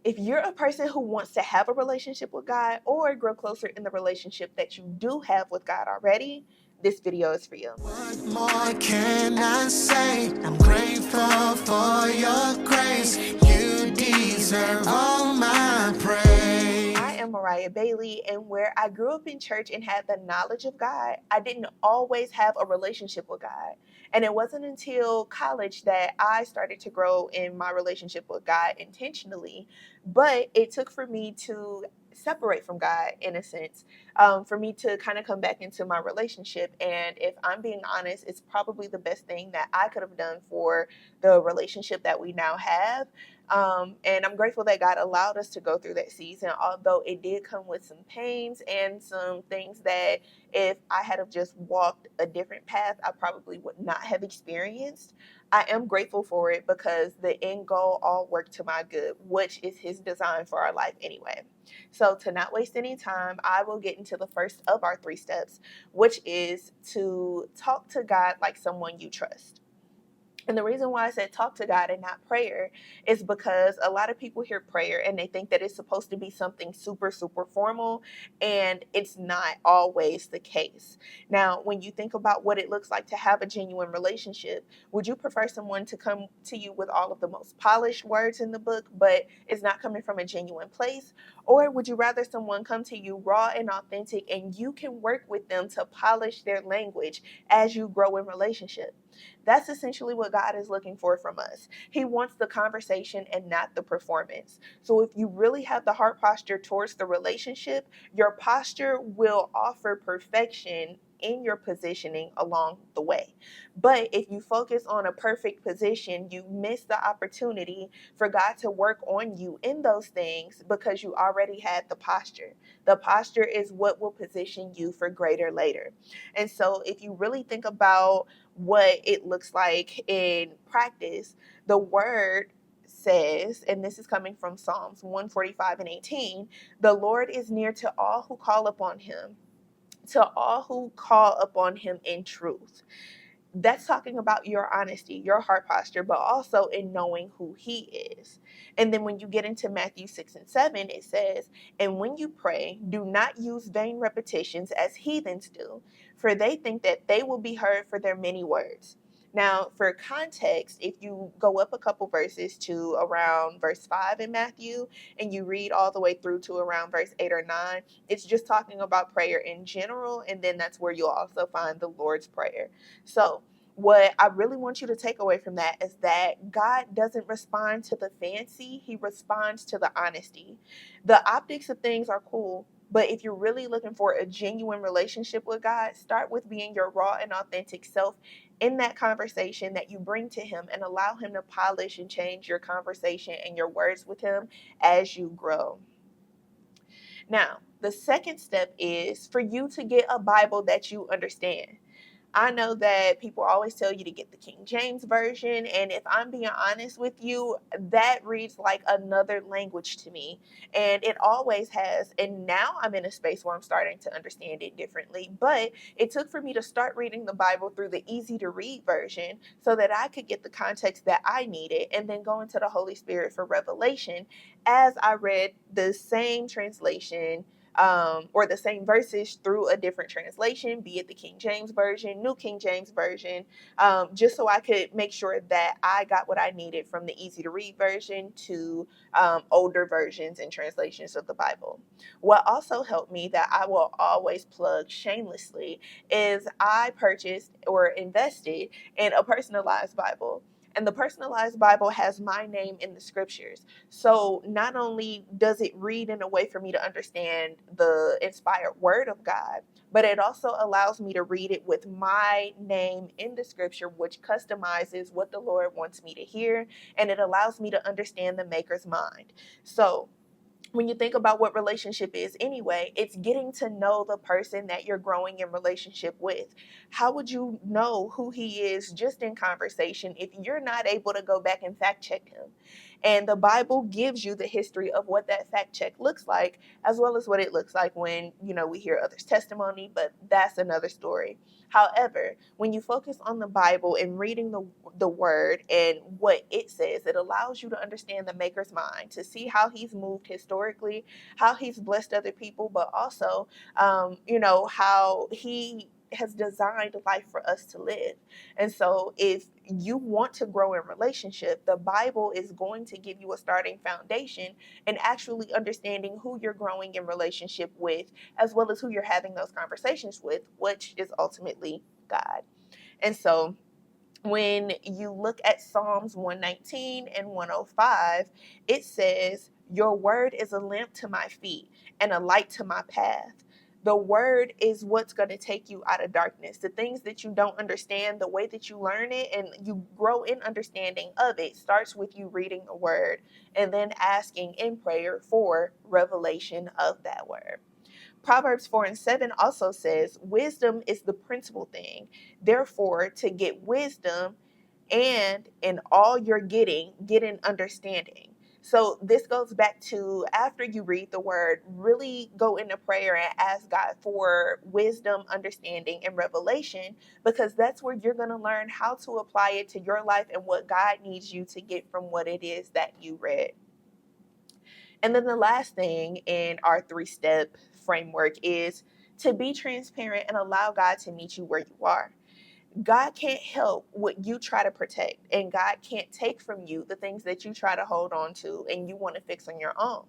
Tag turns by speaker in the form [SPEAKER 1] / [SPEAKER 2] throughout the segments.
[SPEAKER 1] If you're a person who wants to have a relationship with God or grow closer in the relationship that you do have with God already, this video is for you.
[SPEAKER 2] What more can I say? I'm grateful for your grace. You deserve all my praise.
[SPEAKER 1] I am Mariah Bailey, and where I grew up in church and had the knowledge of God, I didn't always have a relationship with God. And it wasn't until college that I started to grow in my relationship with God intentionally. But it took for me to separate from God, in a sense, for me to kind of come back into my relationship. And if I'm being honest, it's probably the best thing that I could have done for the relationship that we now have. And I'm grateful that God allowed us to go through that season, although it did come with some pains and some things that if I had have just walked a different path, I probably would not have experienced. I am grateful for it because the end goal all worked to my good, which is his design for our life anyway. So to not waste any time, I will get into the first of our 3 steps, which is to talk to God like someone you trust. And the reason why I said talk to God and not prayer is because a lot of people hear prayer and they think that it's supposed to be something super, super formal, and it's not always the case. Now, when you think about what it looks like to have a genuine relationship, would you prefer someone to come to you with all of the most polished words in the book, but it's not coming from a genuine place? Or would you rather someone come to you raw and authentic and you can work with them to polish their language as you grow in relationship? That's essentially what God is looking for from us. He wants the conversation and not the performance. So if you really have the heart posture towards the relationship, your posture will offer perfection in your positioning along the way. But if you focus on a perfect position, you miss the opportunity for God to work on you in those things because you already had the posture. The posture is what will position you for greater later. And so if you really think about what it looks like in practice, the word says, and this is coming from Psalms 145:18, the Lord is near to all who call upon him, to all who call upon him in truth. That's talking about your honesty, your heart posture, but also in knowing who he is. And then when you get into Matthew 6:7, it says, and when you pray, do not use vain repetitions as heathens do, for they think that they will be heard for their many words. Now, for context, if you go up a couple verses to around verse 5 in Matthew and you read all the way through to around verse 8 or 9, it's just talking about prayer in general. And then that's where you'll also find the Lord's Prayer. So, what I really want you to take away from that is that God doesn't respond to the fancy, he responds to the honesty. The optics of things are cool, but if you're really looking for a genuine relationship with God, start with being your raw and authentic self in that conversation that you bring to him and allow him to polish and change your conversation and your words with him as you grow. Now, the second step is for you to get a Bible that you understand. I know that people always tell you to get the King James Version, and if I'm being honest with you, that reads like another language to me, and it always has. And now I'm in a space where I'm starting to understand it differently, but it took for me to start reading the Bible through the easy to read version so that I could get the context that I needed and then go into the Holy Spirit for revelation as I read the same translation, or the same verses through a different translation, be it the King James Version, New King James Version, just so I could make sure that I got what I needed from the easy to read version to older versions and translations of the Bible. What also helped me that I will always plug shamelessly is I purchased or invested in a personalized Bible. And the personalized Bible has my name in the scriptures. So not only does it read in a way for me to understand the inspired word of God, but it also allows me to read it with my name in the scripture, which customizes what the Lord wants me to hear. And it allows me to understand the maker's mind. So when you think about what relationship is anyway, it's getting to know the person that you're growing in relationship with. How would you know who he is just in conversation if you're not able to go back and fact check him? And the Bible gives you the history of what that fact check looks like, as well as what it looks like when, we hear others' testimony, but that's another story. However, when you focus on the Bible and reading the word and what it says, it allows you to understand the maker's mind, to see how he's moved historically, how he's blessed other people, but also, how he has designed life for us to live. And so if you want to grow in relationship, the Bible is going to give you a starting foundation and actually understanding who you're growing in relationship with, as well as who you're having those conversations with, which is ultimately God. And so when you look at Psalms 119 and 105, it says, "Your word is a lamp to my feet and a light to my path." The word is what's going to take you out of darkness. The things that you don't understand, the way that you learn it and you grow in understanding of it starts with you reading the word and then asking in prayer for revelation of that word. Proverbs 4 and 7 also says, "Wisdom is the principal thing. Therefore, to get wisdom, and in all you're getting, get an understanding." So this goes back to, after you read the word, really go into prayer and ask God for wisdom, understanding, and revelation, because that's where you're going to learn how to apply it to your life and what God needs you to get from what it is that you read. And then the last thing in our 3-step framework is to be transparent and allow God to meet you where you are. God can't help what you try to protect, and God can't take from you the things that you try to hold on to and you want to fix on your own.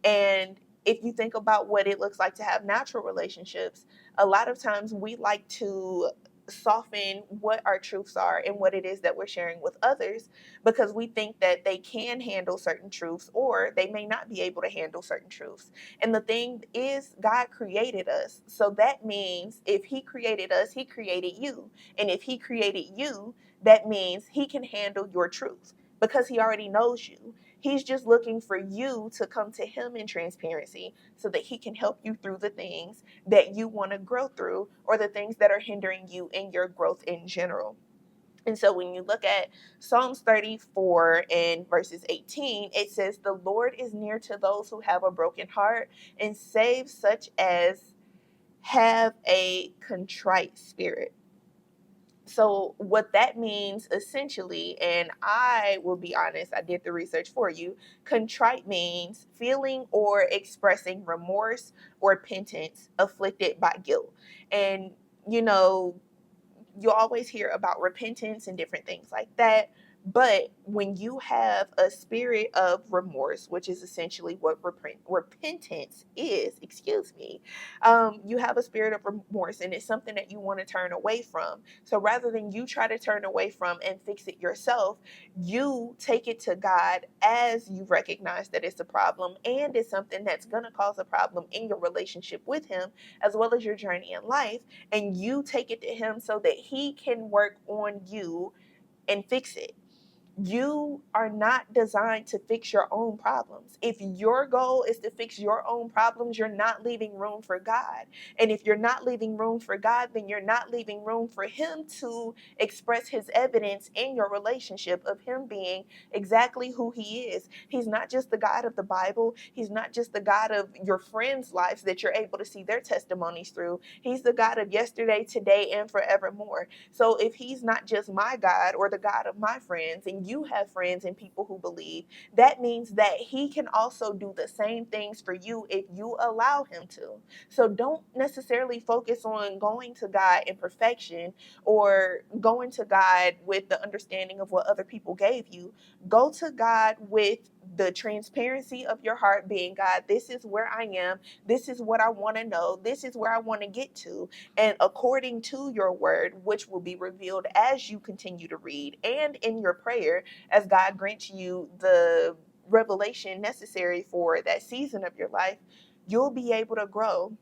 [SPEAKER 1] And if you think about what it looks like to have natural relationships, a lot of times we like to soften what our truths are and what it is that we're sharing with others, because we think that they can handle certain truths or they may not be able to handle certain truths. And the thing is, God created us. So that means if he created us, he created you. And if he created you, that means he can handle your truth because he already knows you. He's just looking for you to come to him in transparency so that he can help you through the things that you want to grow through, or the things that are hindering you in your growth in general. And so when you look at Psalms 34 and verses 18, it says, "The Lord is near to those who have a broken heart and saves such as have a contrite spirit." So what that means essentially, and I will be honest, I did the research for you. Contrite means feeling or expressing remorse or repentance afflicted by guilt. And you know, you always hear about repentance and different things like that. But when you have a spirit of remorse, which is essentially what repentance is, you have a spirit of remorse and it's something that you want to turn away from. So rather than you try to turn away from and fix it yourself, you take it to God as you recognize that it's a problem and it's something that's going to cause a problem in your relationship with Him, as well as your journey in life. And you take it to Him so that He can work on you and fix it. You are not designed to fix your own problems. If your goal is to fix your own problems, you're not leaving room for God. And if you're not leaving room for God, then you're not leaving room for Him to express His evidence in your relationship of Him being exactly who He is. He's not just the God of the Bible. He's not just the God of your friends' lives that you're able to see their testimonies through. He's the God of yesterday, today, and forevermore. So if He's not just my God or the God of my friends, and you have friends and people who believe, that means that He can also do the same things for you if you allow Him to. So don't necessarily focus on going to God in perfection or going to God with the understanding of what other people gave you. Go to God with the transparency of your heart, being, "God, this is where I am. This is what I want to know. This is where I want to get to." And according to your word, which will be revealed as you continue to read and in your prayer, as God grants you the revelation necessary for that season of your life, you'll be able to grow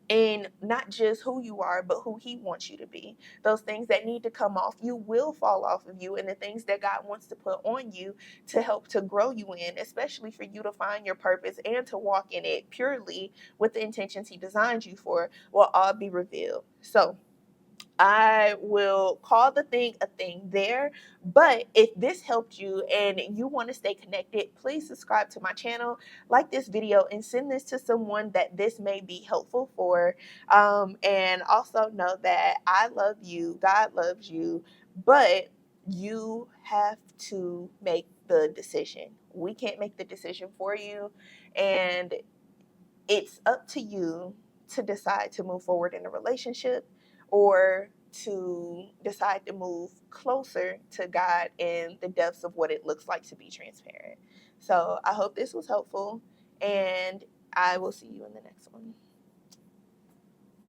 [SPEAKER 1] in not just who you are, but who He wants you to be. Those things that need to come off you will fall off of you, and the things that God wants to put on you to help to grow you in, especially for you to find your purpose and to walk in it purely with the intentions He designed you for, will all be revealed. So I will call the thing a thing there. But if this helped you and you want to stay connected, please subscribe to my channel, like this video, and send this to someone that this may be helpful for. And also know that I love you, God loves you, but you have to make the decision. We can't make the decision for you. And it's up to you to decide to move forward in a relationship or to decide to move closer to God in the depths of what it looks like to be transparent. So I hope this was helpful, and I will see you in the next one.